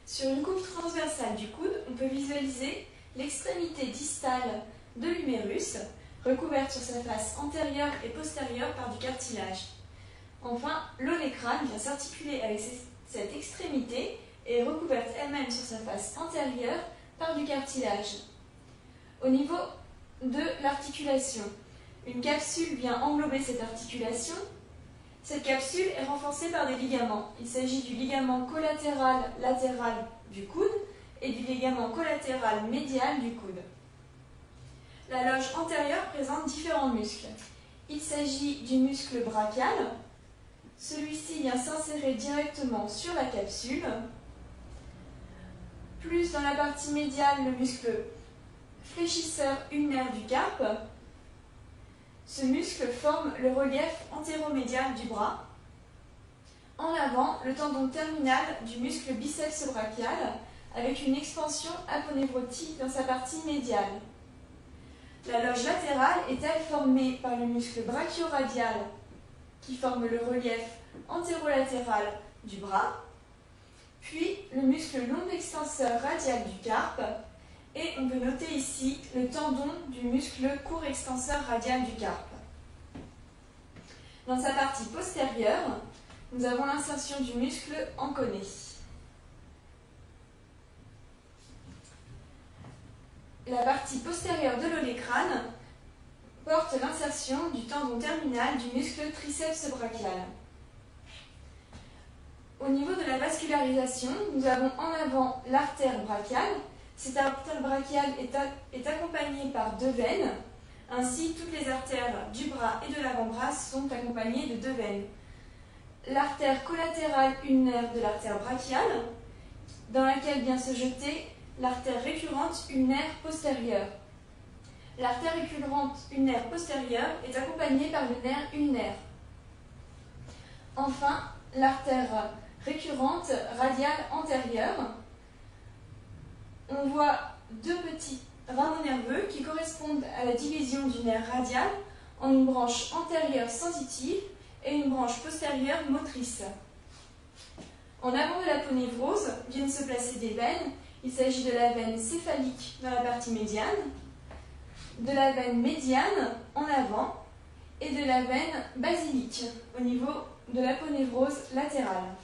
Sur une coupe transversale du coude, on peut visualiser l'extrémité distale de l'humérus, recouverte sur sa face antérieure et postérieure par du cartilage. Enfin, l'olecrâne vient s'articuler avec cette extrémité et est recouverte elle-même sur sa face antérieure par du cartilage. Au niveau de l'articulation, une capsule vient englober cette articulation. Cette capsule est renforcée par des ligaments. Il s'agit du ligament collatéral latéral du coude et du ligament collatéral médial du coude. La loge antérieure présente différents muscles. Il s'agit du muscle brachial. Celui-ci vient s'insérer directement sur la capsule. Plus dans la partie médiale, le muscle fléchisseur ulnaire du carpe. Ce muscle forme le relief antéromédial du bras. En avant, le tendon terminal du muscle biceps brachial avec une expansion aponevrotique dans sa partie médiale. La loge latérale est-elle formée par le muscle brachioradial qui forme le relief antérolatéral du bras, puis le muscle long extenseur radial du carpe, et on peut noter ici le tendon du muscle court extenseur radial du carpe. Dans sa partie postérieure, nous avons l'insertion du muscle anconé. La partie postérieure de l'olecrâne porte l'insertion du tendon terminal du muscle triceps brachial. Au niveau de la vascularisation, nous avons en avant l'artère brachiale. Cette artère brachiale est accompagnée par deux veines. Ainsi, toutes les artères du bras et de l'avant-bras sont accompagnées de deux veines. L'artère collatérale ulnaire de l'artère brachiale, dans laquelle vient se jeter l'artère récurrente ulnaire postérieure. L'artère récurrente ulnaire postérieure est accompagnée par le nerf ulnaire. Enfin, l'artère récurrente radiale antérieure. On voit deux petits rameaux nerveux qui correspondent à la division du nerf radial en une branche antérieure sensitive et une branche postérieure motrice. En avant de l'aponévrose viennent se placer des veines. Il s'agit de la veine céphalique dans la partie médiane, de la veine médiane en avant et de la veine basilique au niveau de l'aponévrose latérale.